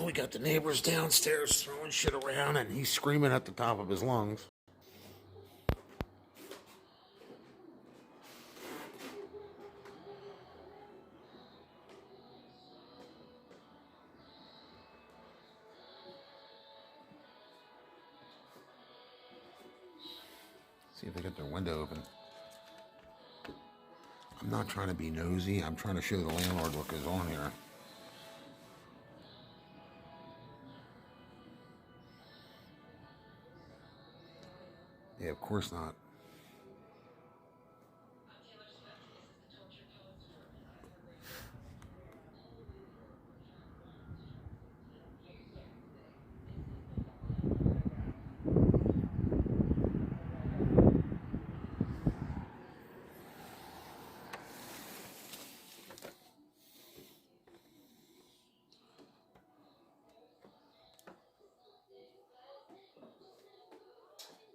we got the neighbors downstairs throwing shit around, and he's screaming at the top of his lungs. See if they got their window open. I'm not trying to be nosy. I'm trying to show the landlord what goes on here. Yeah, of course not.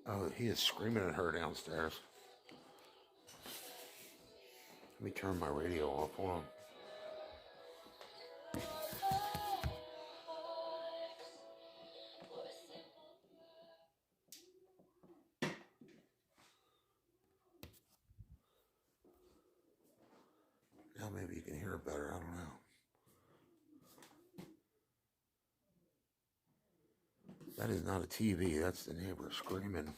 Oh, he is screaming at her downstairs. Let me turn my radio off. Hold on. Now maybe you can hear it better. I don't know. That is not a TV. That's the neighbor screaming.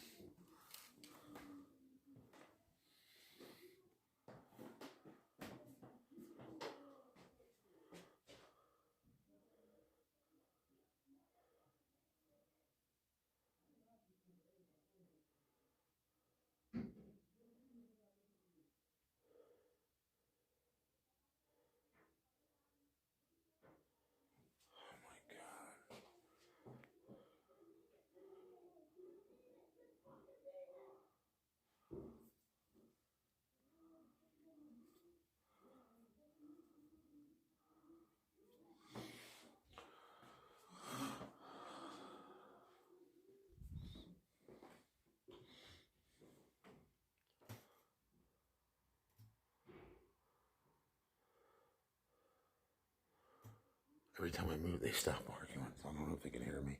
Every time I move, they stop arguing. So I don't know if they can hear me.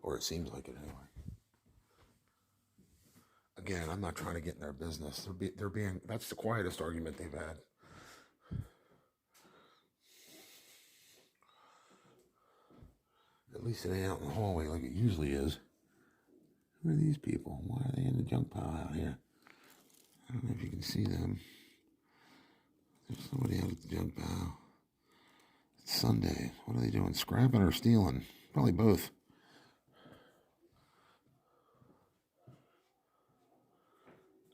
Or it seems like it anyway. Again, I'm not trying to get in their business. They're being, that's the quietest argument they've had. At least it ain't out in the hallway like it usually is. Who are these people? Why are they in the junk pile out here? I don't know if you can see them. There's somebody out at the junk pile. It's Sunday. What are they doing? Scrapping or stealing? Probably both.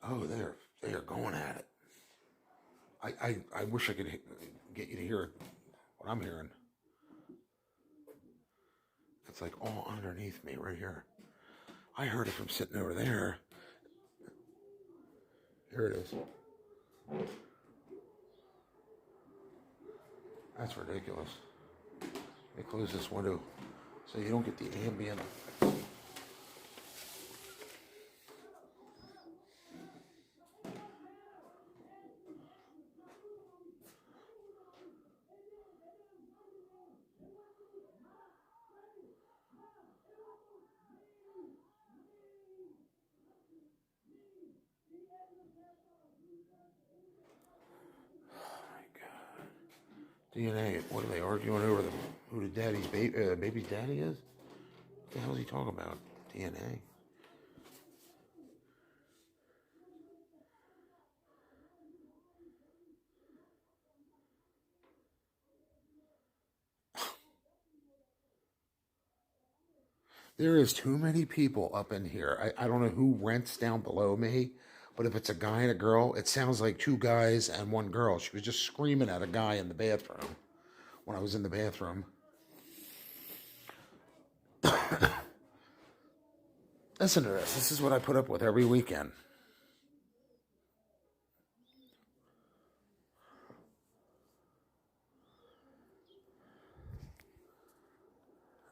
Oh, they are going at it. I wish I could get you to hear what I'm hearing. It's like all underneath me right here. I heard it from sitting over there. Here it is. That's ridiculous. Let me close this window so you don't get the ambient. DNA. What are they arguing over? Who the daddy's baby's daddy is? What the hell is he talking about? DNA. There is too many people up in here. I don't know who rents down below me, but if it's a guy and a girl, it sounds like two guys and one girl. She was just screaming at a guy in the bathroom when I was in the bathroom. Listen to this. This is what I put up with every weekend.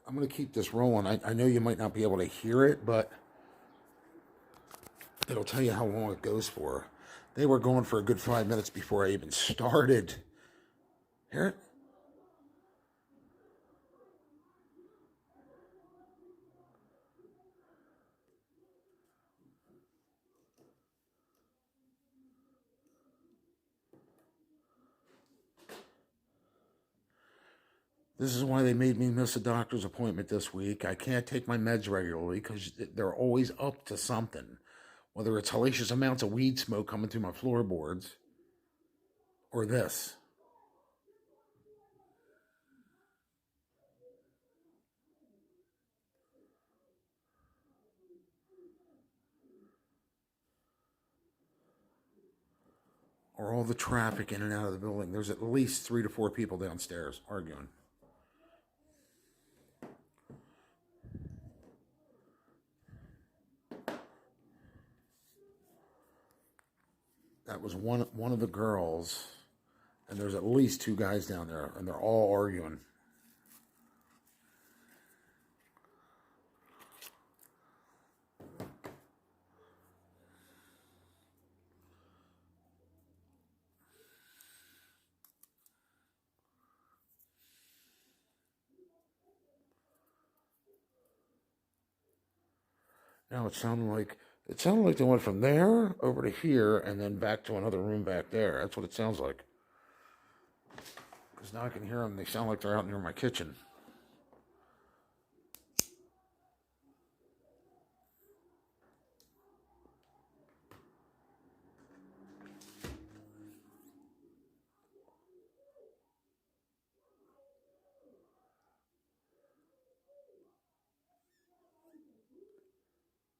I'm going to keep this rolling. I know you might not be able to hear it, but it'll tell you how long it goes for. They were going for a good 5 minutes before I even started. Hear it? This is why they made me miss a doctor's appointment this week. I can't take my meds regularly because they're always up to something. Whether it's hellacious amounts of weed smoke coming through my floorboards or this. Or all the traffic in and out of the building. There's at least 3 to 4 people downstairs arguing. That was one of the girls, and there's at least 2 guys down there, and they're all arguing. Now it sounded like they went from there over to here and then back to another room back there. That's what it sounds like. Because now I can hear them. They sound like they're out near my kitchen.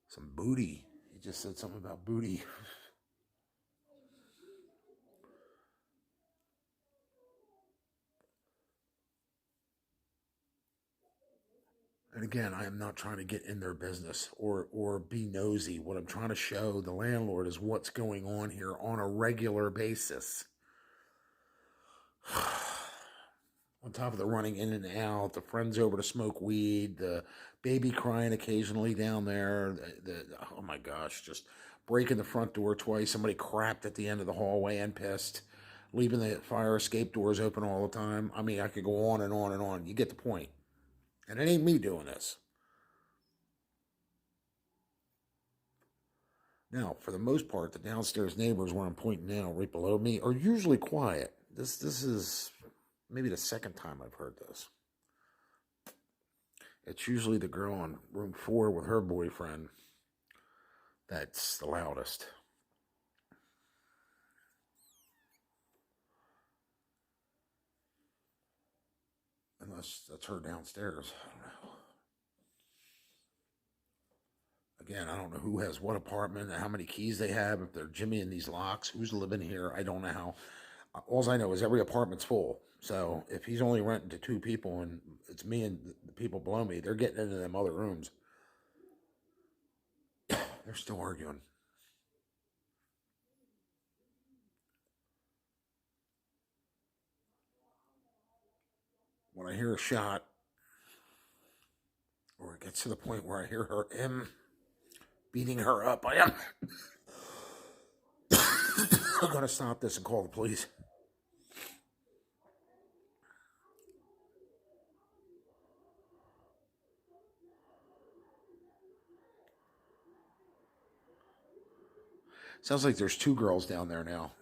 Some booty. He just said something about booty. And again, I am not trying to get in their business or be nosy. What I'm trying to show the landlord is what's going on here on a regular basis. On top of the running in and out, the friends over to smoke weed, the baby crying occasionally down there, oh my gosh, just breaking the front door twice. Somebody crapped at the end of the hallway and pissed, leaving the fire escape doors open all the time. I mean, I could go on and on and on. You get the point. And it ain't me doing this. Now, for the most part, the downstairs neighbors where I'm pointing now, right below me, are usually quiet. This is maybe the second time I've heard this. It's usually the girl on room 4 with her boyfriend that's the loudest. Unless that's her downstairs. I don't know. Again, I don't know who has what apartment, how many keys they have, if they're Jimmy in these locks, who's living here. I don't know how. All I know is every apartment's full. So if he's only renting to 2 people and it's me and the people below me, they're getting into them other rooms. They're still arguing. When I hear a shot, or it gets to the point where I hear him beating her up, I am I'm going to stop this and call the police. Sounds like there's 2 girls down there now.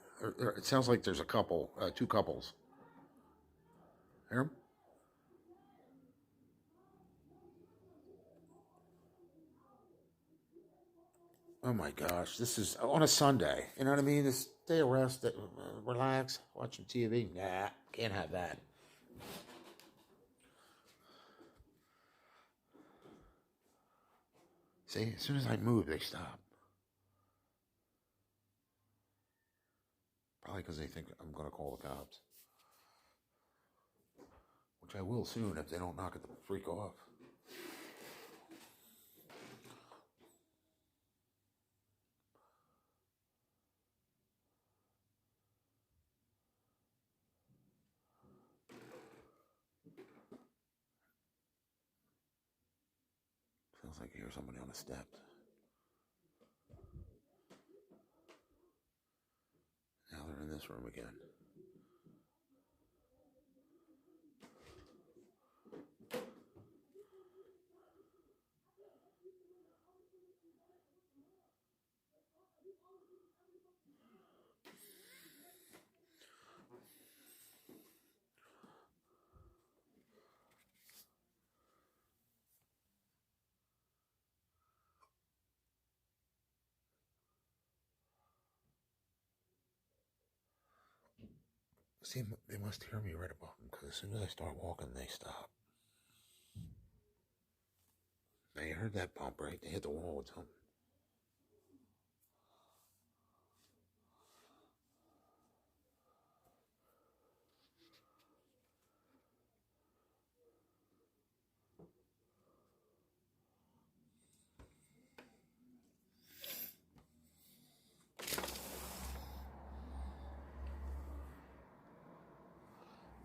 It sounds like there's a couple, 2 couples. Hear 'em? Oh my gosh, this is on a Sunday. You know what I mean? This day of rest, relax, watching TV. Nah, can't have that. See, as soon as I move, they stop. Probably because they think I'm going to call the cops. Which I will soon if they don't knock it the freak off. Sounds like I hear somebody on the steps. Now they're in this room again. See, they must hear me right above them, because as soon as I start walking, they stop. They heard that bump, right? They hit the wall with something.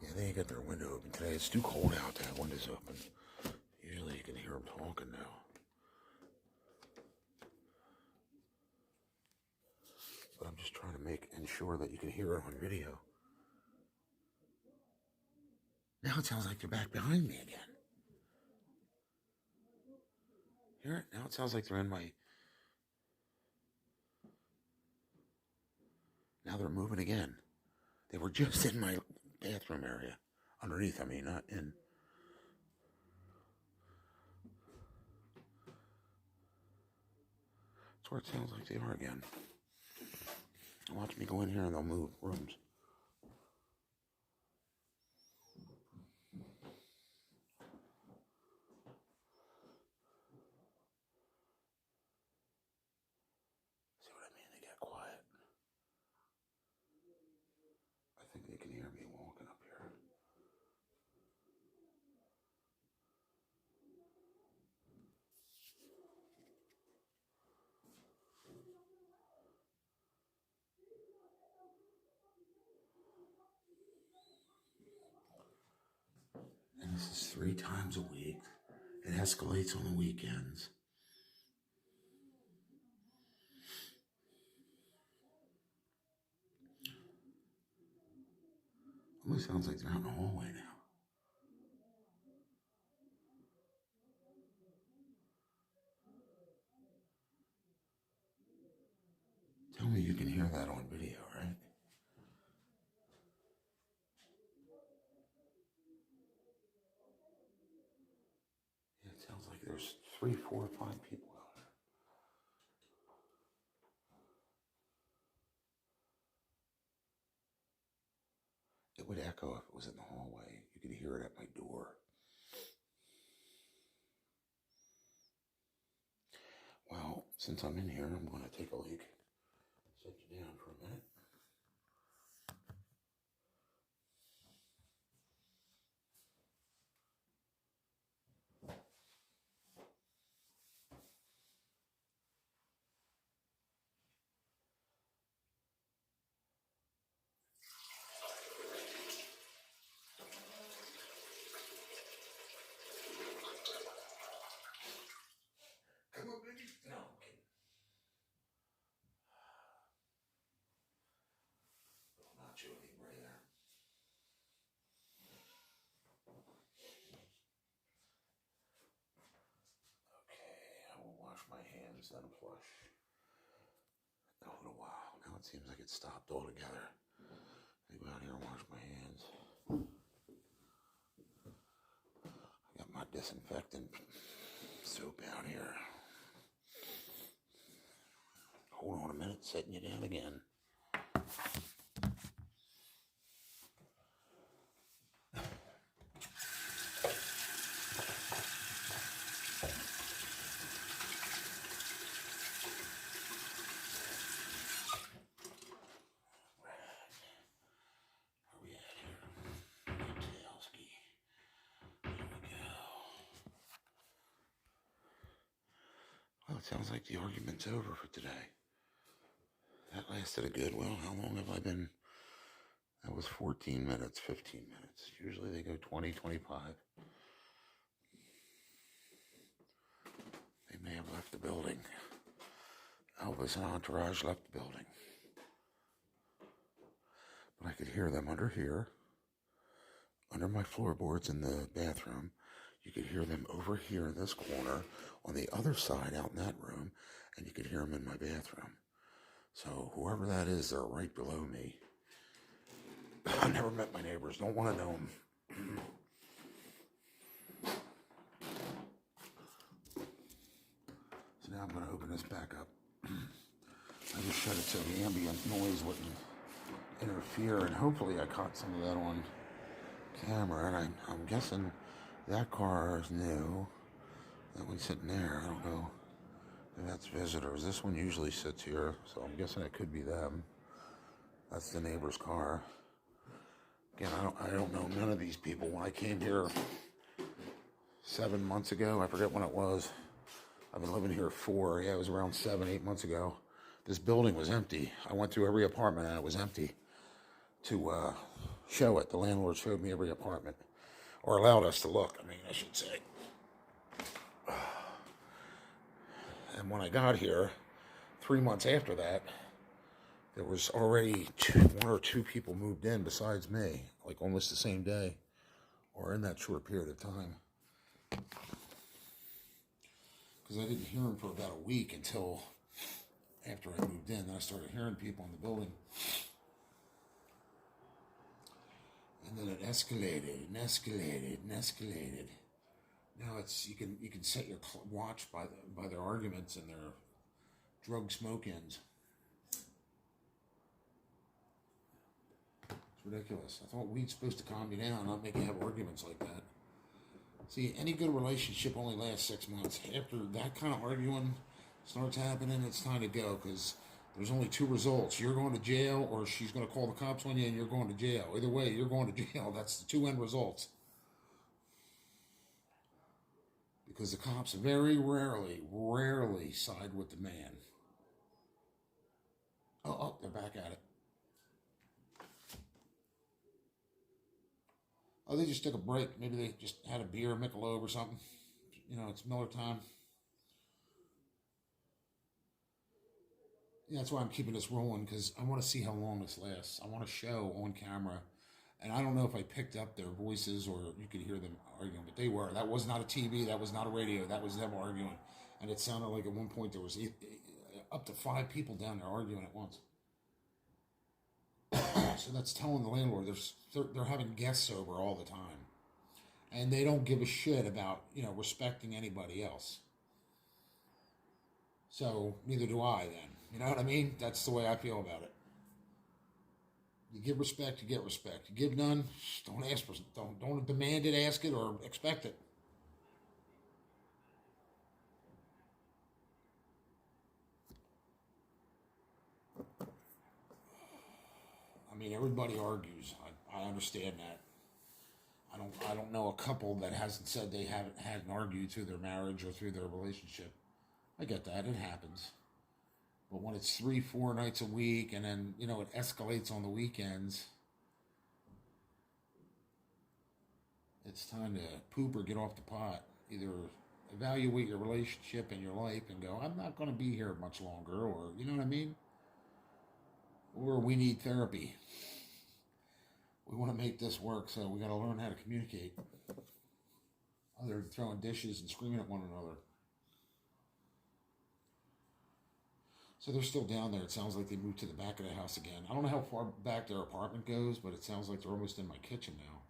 Yeah, they ain't got their window open today. It's too cold out to have windows open. Usually you can hear them talking now. But I'm just trying to ensure that you can hear it on video. Now it sounds like they're back behind me again. Hear it? Now it sounds like they're in my... Now they're moving again. They were just in my bathroom area. Underneath, I mean, not in. That's where it sounds like they are again. Watch me go in here and they'll move rooms. See what I mean? They get quiet. I think they can hear me walking up here. And this is 3 times a week. It escalates on the weekends. Almost sounds like they're out in the hallway now. Tell me you can hear that on video, right? Yeah, it sounds like there's 3, 4, 5 people out there. It would echo if it was in the hallway. You could hear it at my door. Well, since I'm in here, I'm going to take a leak. Set you down for a minute. Come on, baby. No, I'm kidding. Not you anymore there. Okay, I will wash my hands, then flush. In a little while. Now it seems like it stopped altogether. I go out here and wash my hands. I got my disinfectant soap out here. Hold on a minute, setting you down again. Well, it sounds like the argument's over for today. That lasted a good, well, how long have I been? That was 14 minutes, 15 minutes. Usually they go 20, 25. They may have left the building. Elvis and Entourage left the building. But I could hear them under here, under my floorboards in the bathroom. You could hear them over here in this corner, on the other side out in that room, and you could hear them in my bathroom. So whoever that is, they're right below me. I never met my neighbors, don't want to know them. So now I'm going to open this back up. I just shut it so the ambient noise wouldn't interfere, and hopefully I caught some of that on camera, and I'm guessing that car is new. That one's sitting there. I don't know. And that's visitors. This one usually sits here, so I'm guessing it could be them. That's the neighbor's car. Again, I don't know none of these people. When I came here 7 months ago, I forget when it was. I've been living here it was around 7-8 months ago. This building was empty. I went through every apartment and it was empty to show it. The landlord showed me every apartment, or allowed us to look, I should say. And when I got here, 3 months after that, there was already one or two people moved in besides me, like almost the same day, or in that short period of time. Because I didn't hear them for about a week until after I moved in. Then I started hearing people in the building. And then it escalated and escalated and escalated. Now it's you can set your watch by their arguments and their drug smoke-ins. It's ridiculous. I thought weed's supposed to calm you down, not make you have arguments like that. See, any good relationship only lasts 6 months. After that kind of arguing starts happening, it's time to go, because there's only two results. You're going to jail, or she's going to call the cops on you and you're going to jail. Either way, you're going to jail. That's the two end results. Because the cops very rarely side with the man. Oh, they're back at it. Oh, they just took a break. Maybe they just had a beer, Michelob or something. It's Miller time. Yeah, that's why I'm keeping this rolling, because I want to see how long this lasts. I want to show on camera. And I don't know if I picked up their voices or you could hear them arguing, but they were. That was not a TV. That was not a radio. That was them arguing. And it sounded like at one point there was up to 5 people down there arguing at once. So that's telling the landlord they're having guests over all the time. And they don't give a shit about, respecting anybody else. So neither do I then. You know what I mean? That's the way I feel about it. You give respect, you get respect. You give none, don't ask for, don't demand it, ask it, or expect it. Everybody argues. I understand that. I don't know a couple that hasn't said they hadn't argued through their marriage or through their relationship. I get that, it happens. But when it's 3-4 nights a week, and then it escalates on the weekends, it's time to poop or get off the pot. Either evaluate your relationship and your life and go, I'm not going to be here much longer, or you know what I mean? Or we need therapy. We want to make this work, so we got to learn how to communicate. Other than throwing dishes and screaming at one another. So they're still down there. It sounds like they moved to the back of the house again. I don't know how far back their apartment goes, but it sounds like they're almost in my kitchen now.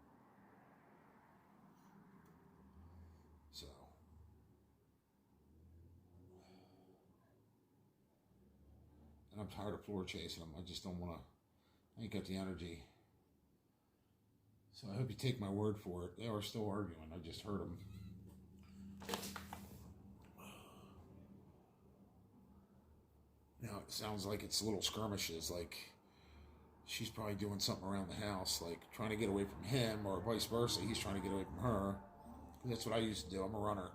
So. And I'm tired of floor chasing them. I just don't want to. I ain't got the energy. So I hope you take my word for it. They are still arguing. I just heard them. Now it sounds like it's little skirmishes, like she's probably doing something around the house, like trying to get away from him, or vice versa. He's trying to get away from her. That's what I used to do. I'm a runner.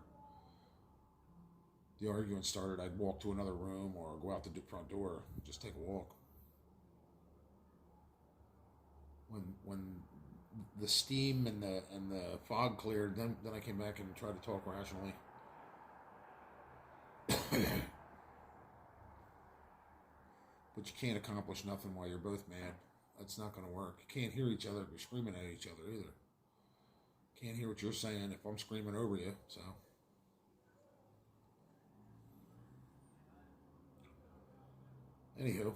The argument started, I'd walk to another room or go out the front door, just take a walk. When the steam and the fog cleared, then I came back and tried to talk rationally. But you can't accomplish nothing while you're both mad. That's not going to work. You can't hear each other if you're screaming at each other either. Can't hear what you're saying if I'm screaming over you, so. Anywho.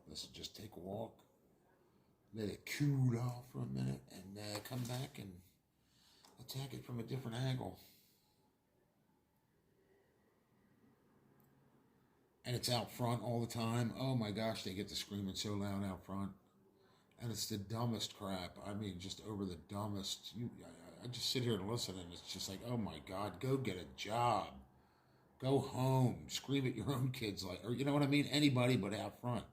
Let's just take a walk. Let it cool off for a minute and come back and attack it from a different angle. and it's out front all the time. Oh my gosh, they get to screaming so loud out front. And it's the dumbest crap. I mean, just over the dumbest. I just sit here and listen, and it's just like, oh my God, go get a job. Go home. Scream at your own kids, like, or you know what I mean? Anybody but out front.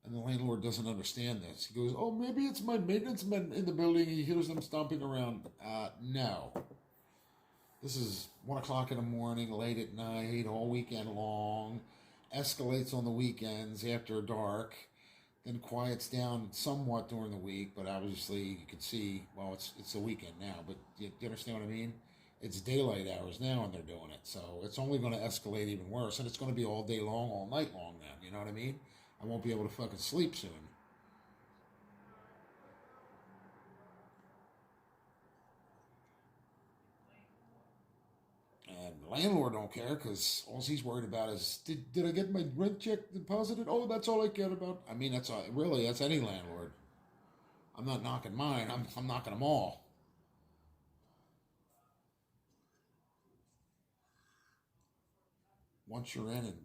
And the landlord doesn't understand this. He goes, oh, maybe it's my maintenance men in the building. He hears them stomping around. No. This is 1 o'clock in the morning, late at night, all weekend long. Escalates on the weekends after dark. Then quiets down somewhat during the week, but obviously you can see, well, it's the weekend now, but you understand what I mean? It's daylight hours now and they're doing it. So it's only going to escalate even worse. And it's going to be all day long, all night long then. You know what I mean? I won't be able to fucking sleep soon. And the landlord don't care because all he's worried about is, did I get my rent check deposited? Oh, that's all I care about. I mean, that's really, that's any landlord. I'm not knocking mine. I'm knocking them all. Once you're in and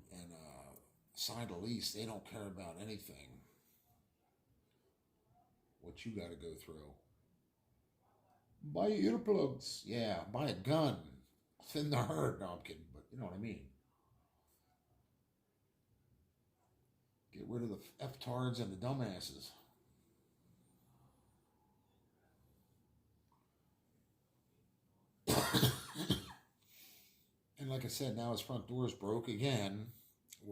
signed a lease, they don't care about anything. What you got to go through. Buy earplugs. Yeah, buy a gun. Thin the herd. No, I'm kidding, but you know what I mean. Get rid of the F-tards and the dumbasses. And like I said, now his front door is broke again.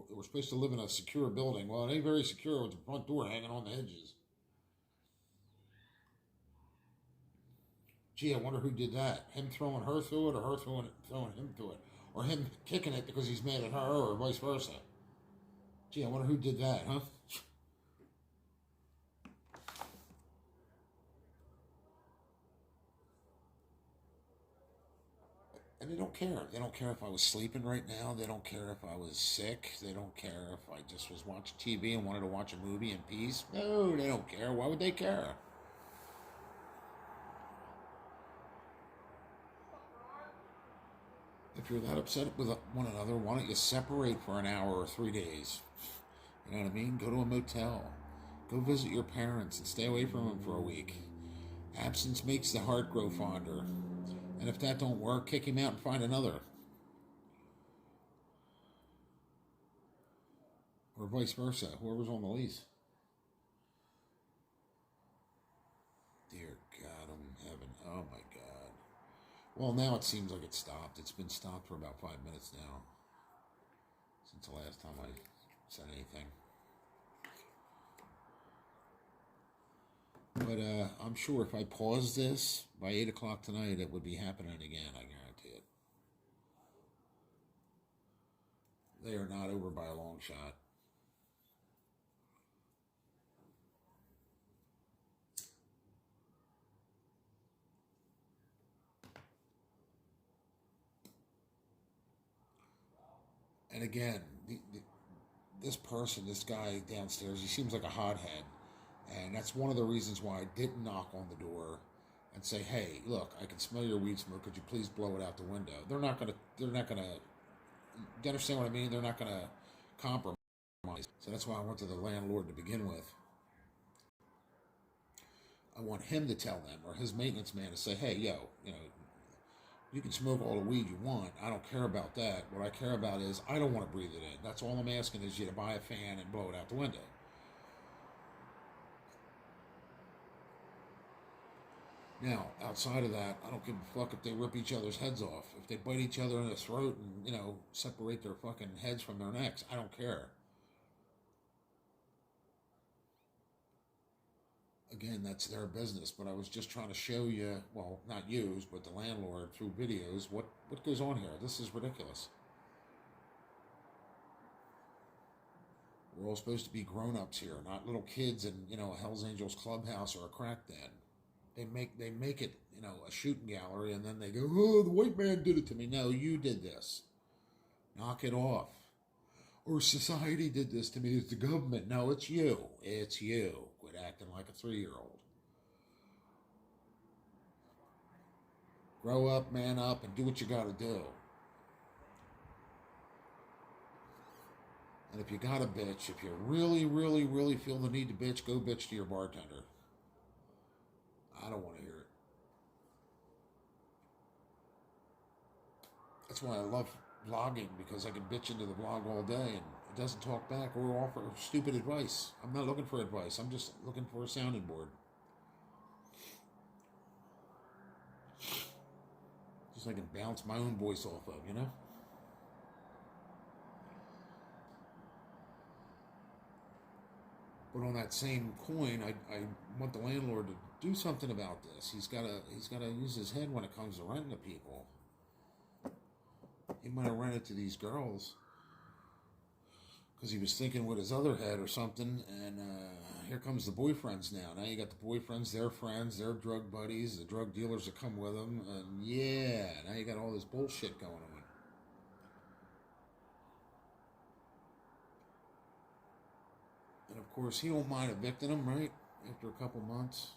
We're supposed to live in a secure building. Well, it ain't very secure with the front door hanging on the hinges. Gee, I wonder who did that. Him throwing her through it, or her throwing him through it, or him kicking it because he's mad at her, or vice versa. Gee, I wonder who did that, huh? And they don't care. They don't care if I was sleeping right now. They don't care if I was sick. They don't care if I just was watching TV and wanted to watch a movie in peace. No, they don't care. Why would they care? If you're that upset with one another, why don't you separate for an hour or 3 days? You know what I mean? Go to a motel. Go visit your parents and stay away from them for a week. Absence makes the heart grow fonder. And if that don't work, kick him out and find another. Or vice versa, whoever's on the lease. Dear God, I'm in heaven. Oh my God. Well, now it seems like it's stopped. It's been stopped for about 5 minutes now. Since the last time I said anything. But I'm sure if I pause this, by 8 o'clock tonight, it would be happening again, I guarantee it. They are not over by a long shot. And again, this person, this guy downstairs, he seems like a hothead. And that's one of the reasons why I didn't knock on the door and say, hey, look, I can smell your weed smoke. Could you please blow it out the window? They're not going to, do you understand what I mean? They're not going to compromise. So that's why I went to the landlord to begin with. I want him to tell them, or his maintenance man to say, hey, yo, you can smoke all the weed you want. I don't care about that. What I care about is I don't want to breathe it in. That's all I'm asking is you to buy a fan and blow it out the window. Now, outside of that, I don't give a fuck if they rip each other's heads off. If they bite each other in the throat and, separate their fucking heads from their necks, I don't care. Again, that's their business, but I was just trying to show you, well, not you, but the landlord through videos, what goes on here. This is ridiculous. We're all supposed to be grown-ups here, not little kids in, a Hell's Angels clubhouse or a crack den. They make it, a shooting gallery, and then they go, oh, the white man did it to me. No, you did this. Knock it off. Or society did this to me. It's the government. No, it's you. It's you. Quit acting like a 3-year-old. Grow up, man up, and do what you gotta do. And if you gotta bitch, if you really, really, really feel the need to bitch, go bitch to your bartender. I don't want to hear it. That's why I love vlogging, because I can bitch into the vlog all day and it doesn't talk back or offer stupid advice. I'm not looking for advice. I'm just looking for a sounding board. Just so I can bounce my own voice off of, you know? But on that same coin, I want the landlord to do something about this. He's gotta use his head when it comes to renting to people. He might have rented to these girls because he was thinking with his other head or something, and here comes the boyfriends now. Now you got the boyfriends, their friends, their drug buddies, the drug dealers that come with them, and yeah, now you got all this bullshit going on. And of course, he don't mind evicting them, right? After a couple months.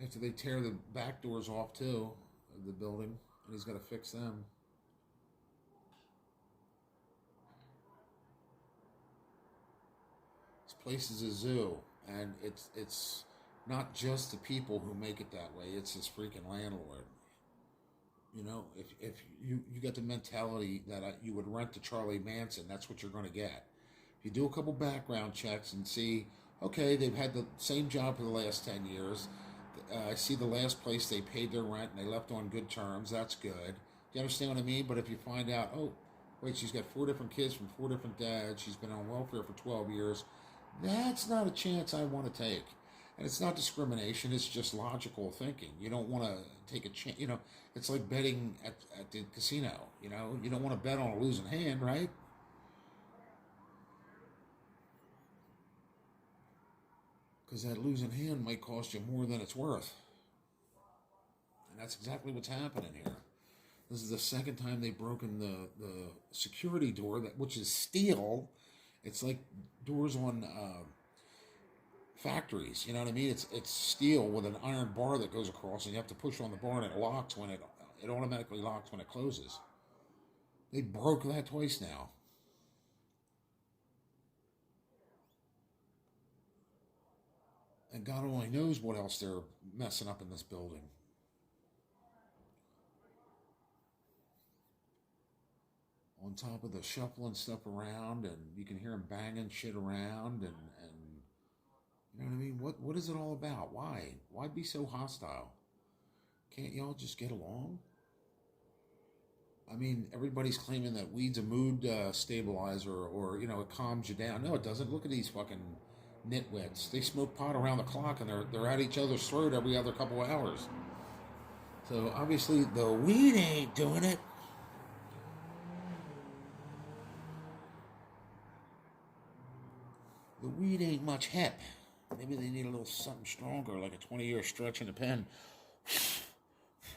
After they tear the back doors off, too, of the building, and he's got to fix them. This place is a zoo, and it's not just the people who make it that way, it's his freaking landlord. You know, if you got the mentality that you would rent to Charlie Manson, that's what you're going to get. If you do a couple background checks and see, okay, they've had the same job for the last 10 years. I see the last place they paid their rent and they left on good terms. That's good. Do you understand what I mean? But if you find out, oh, wait, she's got 4 different kids from 4 different dads. She's been on welfare for 12 years. That's not a chance I want to take. And it's not discrimination. It's just logical thinking. You don't want to take a chance. You know, it's like betting at the casino. You know, you don't want to bet on a losing hand, right? Because that losing hand might cost you more than it's worth. And that's exactly what's happening here. This is the second time they've broken the security door, which is steel. It's like doors on factories. You know what I mean? It's steel with an iron bar that goes across, and you have to push on the bar, and it locks when it automatically locks when it closes. They broke that twice now. And God only knows what else they're messing up in this building. On top of the shuffling stuff around, and you can hear them banging shit around, and you know what I mean? What is it all about? Why? Why be so hostile? Can't y'all just get along? I mean, everybody's claiming that weed's a mood stabilizer, or you know, it calms you down. No, it doesn't. Look at these fucking nitwits. They smoke pot around the clock, and they're at each other's throat every other couple of hours. So obviously the weed ain't doing it. The weed ain't much hep. Maybe they need a little something stronger, like a 20-year stretch in a pen.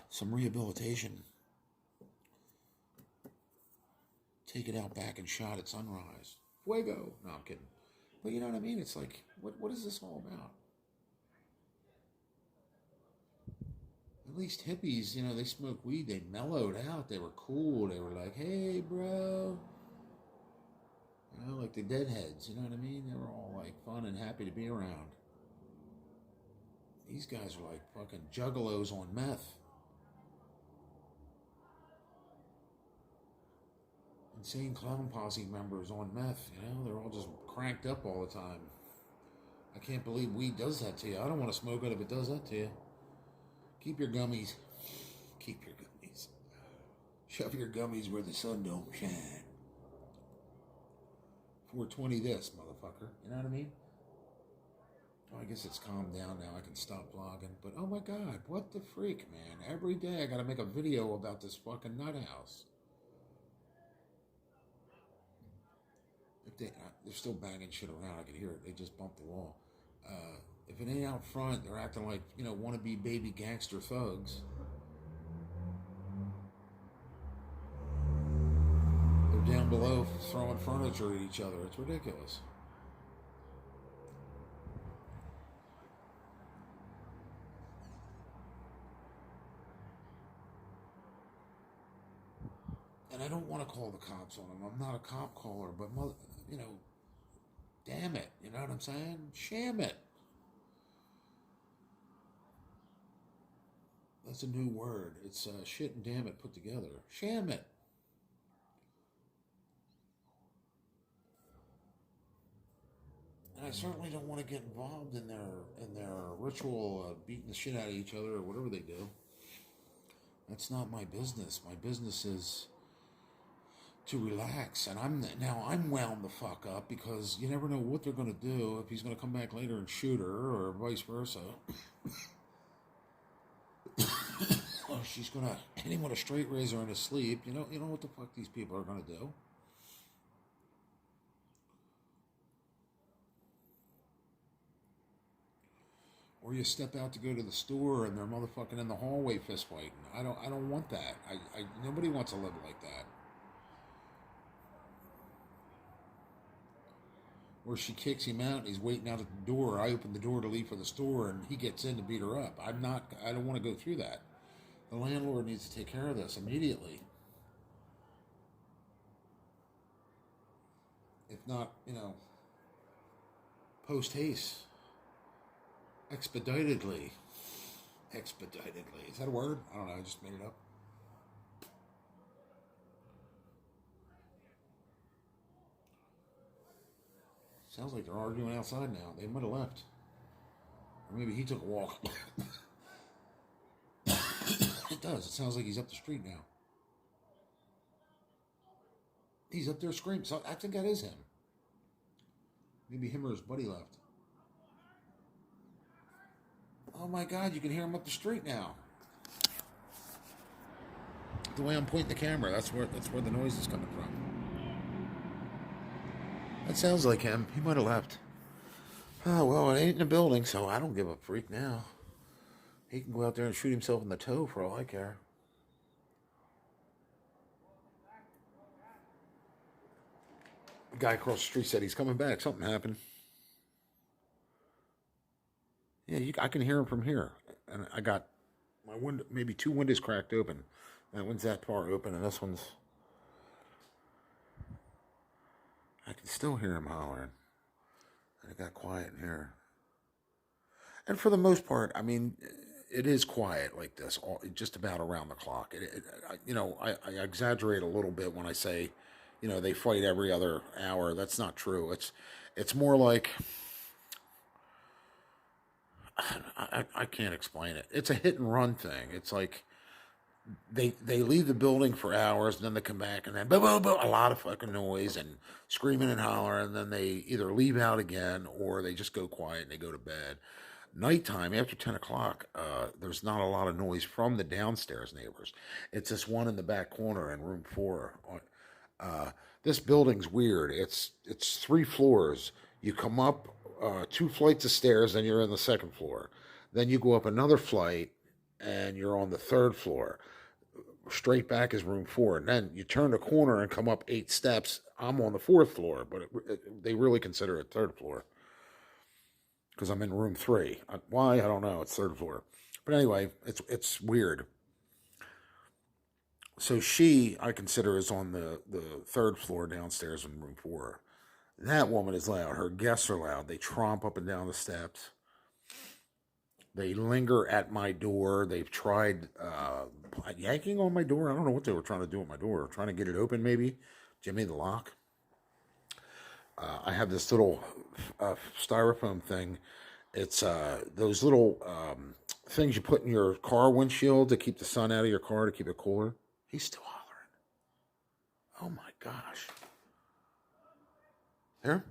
Some rehabilitation. Take it out back and shot at sunrise. Fuego. No, I'm kidding. But you know what I mean? It's like, what is this all about? At least hippies, you know, they smoked weed. They mellowed out. They were cool. They were like, hey, bro. You know, like the Deadheads. You know what I mean? They were all like fun and happy to be around. These guys are like fucking juggalos on meth. Insane Clown Posse members on meth, you know, they're all just cranked up all the time. I can't believe weed does that to you. I don't want to smoke it if it does that to you. Keep your gummies. Keep your gummies. Shove your gummies where the sun don't shine. 420 this, motherfucker. You know what I mean? Oh, I guess it's calmed down now. I can stop vlogging. But oh my God, what the freak, man. Every day I gotta make a video about this fucking nut house. They're still banging shit around. I can hear it. They just bumped the wall. If it ain't out front, they're acting like, you know, wannabe baby gangster thugs. They're down below throwing furniture at each other. It's ridiculous. don't want to call the cops on him. I'm not a cop caller, but you know, damn it, you know what I'm saying? Sham it. That's a new word. It's shit and damn it put together. Sham it. And I certainly don't want to get involved in their ritual beating the shit out of each other or whatever they do. That's not my business. My business is to relax, and I'm wound the fuck up because you never know what they're going to do, if he's going to come back later and shoot her or vice versa. Or she's going to hit him with a straight razor in his sleep. You know what the fuck these people are going to do. Or you step out to go to the store and they're motherfucking in the hallway fist fighting. I don't want that. Nobody wants to live like that. Or she kicks him out and he's waiting out at the door. I open the door to leave for the store and he gets in to beat her up. I don't want to go through that. The landlord needs to take care of this immediately. If not, post haste. Expeditedly. Is that a word? I don't know. I just made it up. Sounds like they're arguing outside now. They might have left. Or maybe he took a walk. It does. It sounds like he's up the street now. He's up there screaming. So I think that is him. Maybe him or his buddy left. Oh my God, you can hear him up the street now. The way I'm pointing the camera, that's where the noise is coming from. That sounds like him. He might have left. Oh, well, it ain't in the building, so I don't give a freak now. He can go out there and shoot himself in the toe for all I care. The guy across the street said he's coming back. Something happened. Yeah, I can hear him from here. And I got my window, maybe 2 windows cracked open. That one's that far open, and this one's... I can still hear him hollering. And it got quiet in here. And for the most part, I mean, it is quiet like this, just about around the clock. I exaggerate a little bit when I say, they fight every other hour. That's not true. It's more like... I can't explain it. It's a hit and run thing. It's like they leave the building for hours, and then they come back, and then a lot of fucking noise and screaming and hollering, and then they either leave out again or they just go quiet and they go to bed. Nighttime, after 10 o'clock, there's not a lot of noise from the downstairs neighbors. It's this one in the back corner in room 4. This building's weird. It's 3 floors. You come up 2 flights of stairs, then you're in the 2nd floor. Then you go up another flight, and you're on the 3rd floor. Straight back is room 4, and then you turn the corner and come up 8 steps. I'm on the 4th floor, but they really consider it 3rd floor because I'm in room 3. Why? I don't know. It's 3rd floor, but anyway, it's weird. So I consider, is on the 3rd floor downstairs in room 4. That woman is loud. Her guests are loud. They tromp up and down the steps. They linger at my door. They've tried yanking on my door. I don't know what they were trying to do at my door. Trying to get it open, maybe. Jimmy the lock. I have this little styrofoam thing. It's those little things you put in your car windshield to keep the sun out of your car, to keep it cooler. He's still hollering. Oh my gosh. There?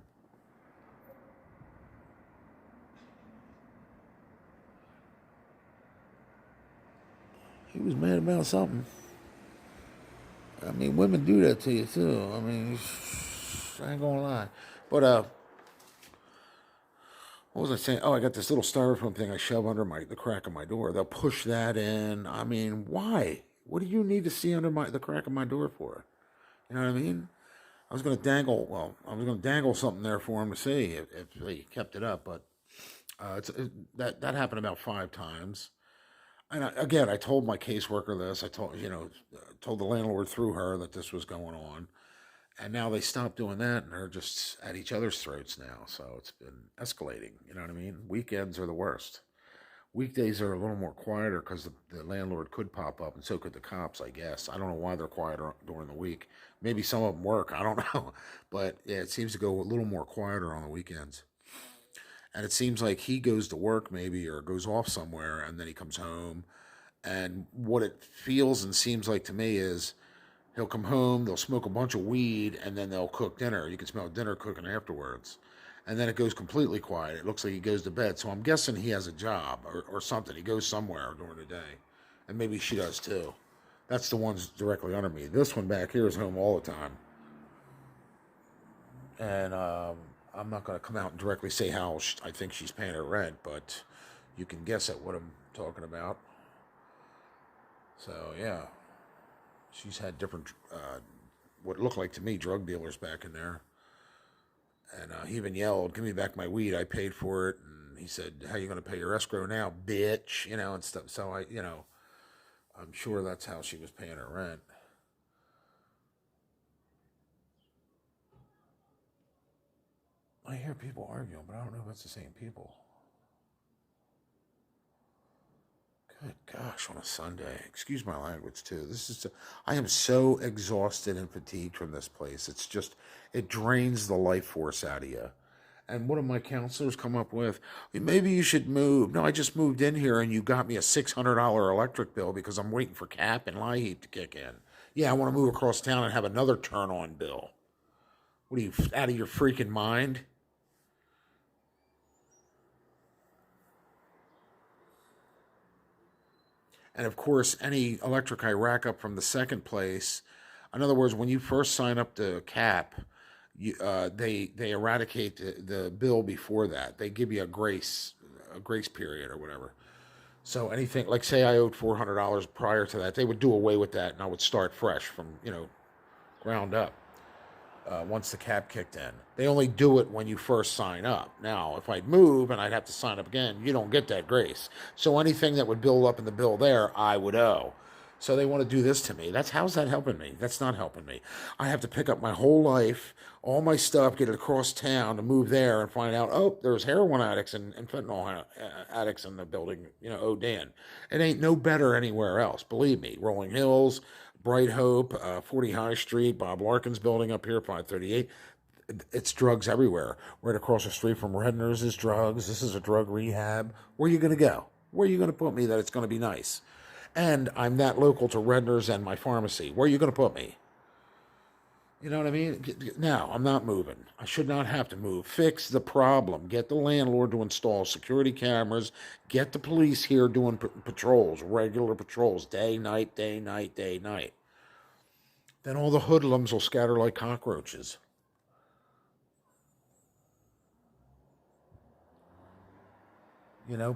He was mad about something. I mean, women do that to you too. I mean, I ain't gonna lie. But what was I saying? Oh, I got this little styrofoam thing I shove under the crack of my door. They'll push that in. I mean, why? What do you need to see under the crack of my door for? You know what I mean? I was gonna dangle something there for him to see if they kept it up, but that happened about 5 times. And again, I told my caseworker this. I told told the landlord through her that this was going on, and now they stopped doing that, and they're just at each other's throats now. So it's been escalating. You know what I mean? Weekends are the worst. Weekdays are a little more quieter because the landlord could pop up, and so could the cops. I guess I don't know why they're quieter during the week. Maybe some of them work. I don't know, but yeah, it seems to go a little more quieter on the weekends. And it seems like he goes to work maybe or goes off somewhere, and then he comes home. And what it feels and seems like to me is he'll come home, they'll smoke a bunch of weed, and then they'll cook dinner. You can smell dinner cooking afterwards. And then it goes completely quiet. It looks like he goes to bed. So I'm guessing he has a job or something. He goes somewhere during the day. And maybe she does too. That's the ones directly under me. This one back here is home all the time. And I'm not going to come out and directly say how I think she's paying her rent, but you can guess at what I'm talking about. So, yeah, she's had different, what looked like to me, drug dealers back in there. And he even yelled, "Give me back my weed. I paid for it." And he said, "How you going to pay your escrow now, bitch?" And stuff. So I'm sure that's how she was paying her rent. I hear people arguing, but I don't know if it's the same people. Good gosh, on a Sunday. Excuse my language too. I am so exhausted and fatigued from this place. It's just, it drains the life force out of you. And what do my counselors come up with? Maybe you should move. No, I just moved in here and you got me a $600 electric bill because I'm waiting for cap and LIHEAP to kick in. Yeah, I want to move across town and have another turn on bill. What are you, out of your freaking mind? And of course, any electric I rack up from the second place, in other words, when you first sign up to CAP, they eradicate the bill before that. They give you a grace period or whatever. So anything like say I owed $400 prior to that, they would do away with that, and I would start fresh from ground up once the cap kicked in. They only do it when you first sign up. Now, if I'd move and I'd have to sign up again, you don't get that grace. So anything that would build up in the bill there, I would owe. So they want to do this to me. How's that helping me? That's not helping me. I have to pick up my whole life, all my stuff, get it across town to move there and find out, oh, there's heroin addicts and fentanyl addicts in the building, oh, Dan. It ain't no better anywhere else. Believe me. Rolling Hills, Bright Hope, 40 High Street, Bob Larkin's building up here, 538. It's drugs everywhere. Right across the street from Redner's is drugs. This is a drug rehab. Where are you going to go? Where are you going to put me that it's going to be nice? And I'm that local to Redner's and my pharmacy. Where are you going to put me? You know what I mean? No, I'm not moving. I should not have to move. Fix the problem. Get the landlord to install security cameras. Get the police here doing patrols, regular patrols, day, night, day, night, day, night. Then all the hoodlums will scatter like cockroaches.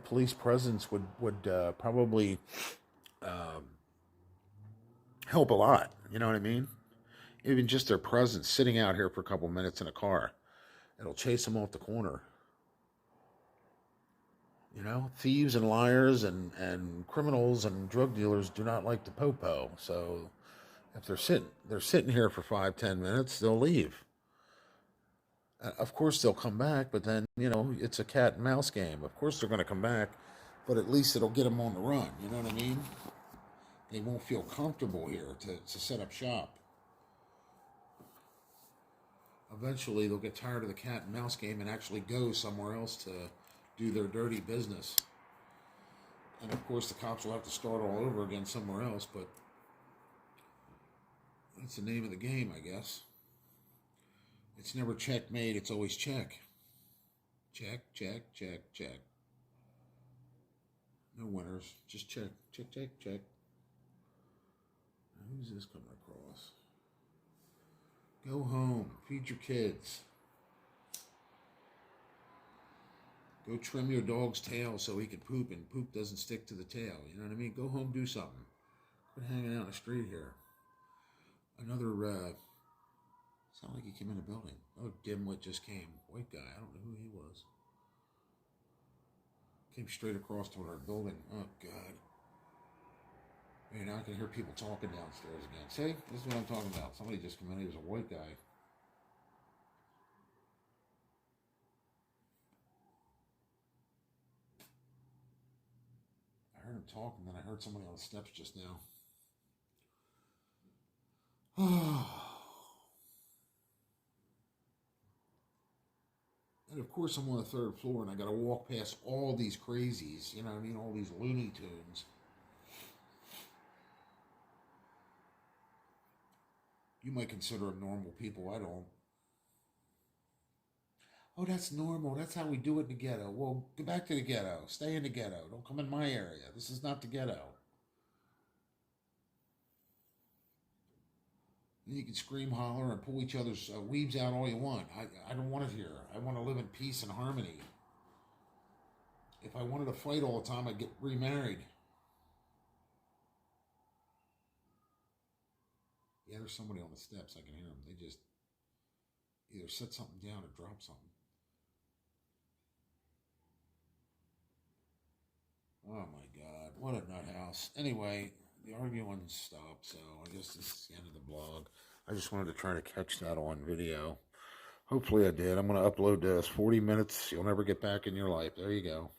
Police presence would probably help a lot. You know what I mean? Even just their presence, sitting out here for a couple minutes in a car, it'll chase them off the corner. Thieves and liars and criminals and drug dealers do not like the popo. So if they're sitting here for 5-10 minutes, they'll leave. Of course they'll come back, but then it's a cat and mouse game. Of course they're going to come back, but at least it'll get them on the run. You know what I mean? They won't feel comfortable here to set up shop. Eventually they'll get tired of the cat and mouse game and actually go somewhere else to do their dirty business. And of course the cops will have to start all over again somewhere else, but that's the name of the game, I guess. It's never checkmate, it's always check. Check, check, check, check. No winners. Just check, check, check, check. Now, who's this coming across? Go home. Feed your kids. Go trim your dog's tail so he can poop and poop doesn't stick to the tail. You know what I mean? Go home, do something. Quit hanging out in the street here. Another, sound like he came in the building. Oh, dimwit just came. White guy. I don't know who he was. Came straight across toward our building. Oh, God. You're not going to hear people talking downstairs again. See? This is what I'm talking about. Somebody just came in. He was a white guy. I heard him talk, and then I heard somebody on the steps just now. And of course, I'm on the third floor, and I got to walk past all these crazies. You know what I mean? All these Looney Tunes. You might consider them normal people. I don't. Oh, that's normal. That's how we do it in the ghetto. Well, go back to the ghetto. Stay in the ghetto. Don't come in my area. This is not the ghetto. And you can scream, holler, and pull each other's weaves out all you want. I don't want it here. I want to live in peace and harmony. If I wanted to fight all the time, I'd get remarried. Yeah, there's somebody on the steps. I can hear them. They just either set something down or drop something. Oh my God, what a nut house. Anyway, the arguing stopped, so I guess this is the end of the blog. I just wanted to try to catch that on video. Hopefully I did. I'm going to upload this. 40 minutes. You'll never get back in your life. There you go.